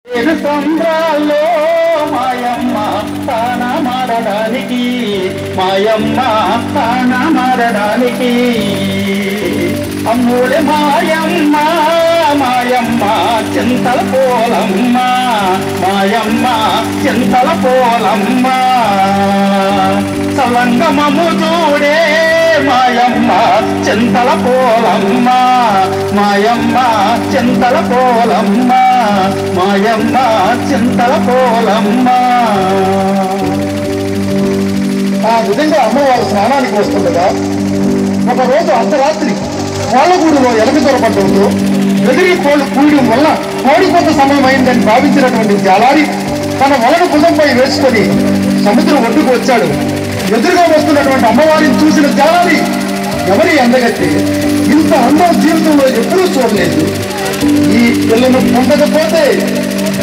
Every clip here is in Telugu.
సంద్రాల్లో మాయమ్మ తాన మారడానికి మాయమ్మ తాన మారడానికి అమ్ముడే మాయమ్మ మాయమ్మ చింతల పోలమ్మ మాయమ్మ చింతల పోలమ్మ సలంగమము చూడే మాయమ్మ చింతల పోలమ్మ మాయమ్మ చింతల పోలమ్మ మాయమ్మ చింతల పోలమ్మ. ఆ విధంగా అమ్మవారు స్నానానికి వస్తుండగా ఒకరోజు అర్ధరాత్రి కోళ్ళగూడులో ఎలక దొరపడంతో ఎదిరి కోళ్ళు కూయడం వల్ల కోడికొంత సమయం అయిందని భావించినటువంటి జాలారి తన వలను భుజంపై వేసుకొని సముద్రం ఒడ్డుకు వచ్చాడు. ఎదురుగా వస్తున్నటువంటి అమ్మవారిని చూసిన జాలారి ఎవరి అందగట్టి ఇంత అందం జీవితంలో ఎప్పుడూ చూడలేదు, ఈ పిల్లను పొందకపోతే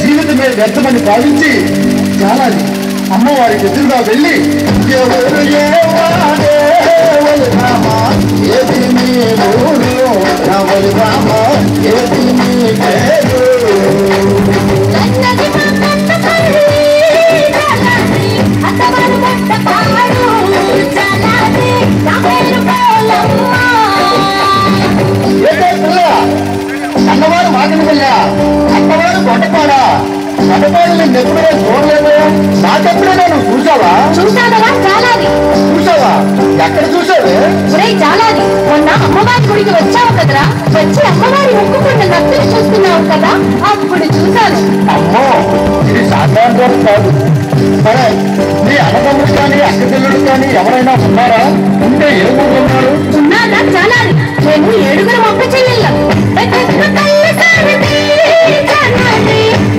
జీవితమే వ్యర్థమని భావించి జాలారి అమ్మవారికి ఎదురుగా వెళ్ళి అన్నవారు మాటలు వెళ్ళా అత్తవారు కొండపాడా కొండపాడు నేను ఎప్పుడైనా చూడలేదు, నాకెప్పుడైనా నువ్వు చూసావా? చూసావా? ఎక్కడ చూసావే? చాలాది మొన్న అమ్మవారి గుడికి వచ్చావు కదరా, వచ్చి అమ్మవారి ఒప్పుకున్న నత్తులు చూస్తున్నావు కదా, అప్పుడు చూశాను. అమ్మో, ఇది సాధారణ కాదు. సరే, నీ అన్నదమ్ముడు కానీ అక్క పిల్లలు కానీ ఎవరైనా ఉన్నారా? ఉంటే ఏడుగురు ఉన్నారు. ఉన్నారా? చాలాది నేను 7 అక్క చెల్లెళ్ళం.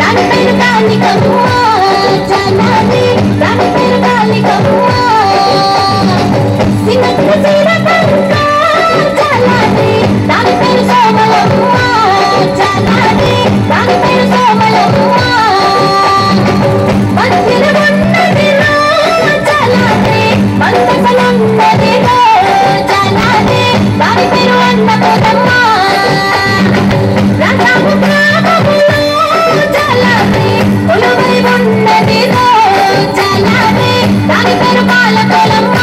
దాని పేరు కాలికమ్మ, చాలాది దాని పేరు కాలికమ్మ. చాలాది దాని పేరు సోమలమ్మ, చాలాది దాని పేరు సోమలమ్మ. మందిర ఉన్నదిలో చాలాది మందసలున్నదిలో చాలాది దాని పేరు అన్నపూర్ణమ్మ. రథము గ్రామములో చాలాది కొలువై ఉన్నదిలో చాలాది దాని పేరు పాలకొలమ్మ.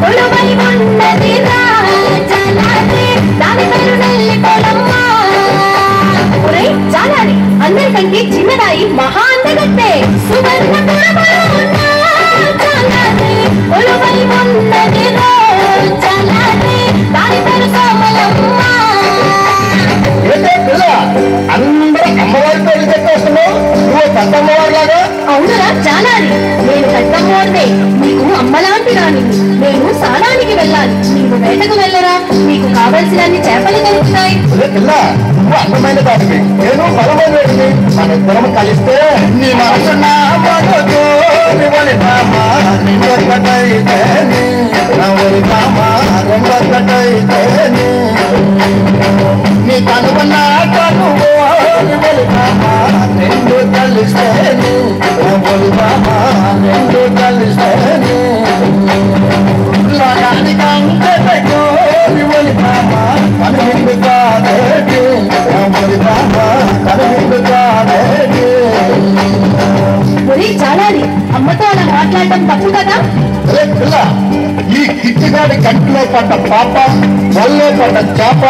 కొలువై ఉన్నదిరా చాలాది దాని పేరు నెల్లికొలమ్మ. చాలాది అందరికంటే చిన్నదాయి మహా అందగత్తే సువర్ణపురములో ఉన్న చాలాది కొలువై ఉన్నదిరా చాలాది దాని పేరు సోమలమ్మ. అందరూ అమ్మవారి పేరు చెప్పేస్తున్నావు, నువ్వు పెద్ద అమ్మవారి లాగా. అవునరా చాలాది, నేను పెద్దమ్మోడితే నీకు అమ్మలాంటి రాని. నేను సాలానికి వెళ్ళాలి, నీవు వేటకు వెళ్ళరా, నీకు కావలసినన్ని చేపలు దొరుకుతాయి. పిల్ల, నువ్వు అందమైన దానివి, నేను బలమైన వాడిని. మన ఇద్దరం కలిస్తే నీ మనసు నా మనసు నివలి నామ రెండొక్కటైతేనే నవలి నామ రెండొక్కటైతేనే నీ కనువ నా కనువు నివలి నామ రెండు కలిస్తేనే నవలి నామ రెండు కలిస్తేనే లోకానికి అంతటో నివలి నామ కనువిందు కాదేటి నవలి నామ కనువిందు కాదేటి. చాలాది అమ్మతో అలా మాట్లాడటం తప్పు కదా. ఈ కిచ్చిగాడి కంటిలో పడ్డ పాప వల్లో పడ్డ చేప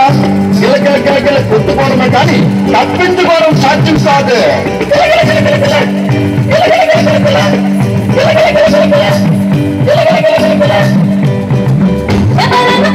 గిలగిల గిలగిల కొట్టుకోవడమే కానీ తప్పించుకోవడం సాధ్యం కాదు. ఎవరన్నా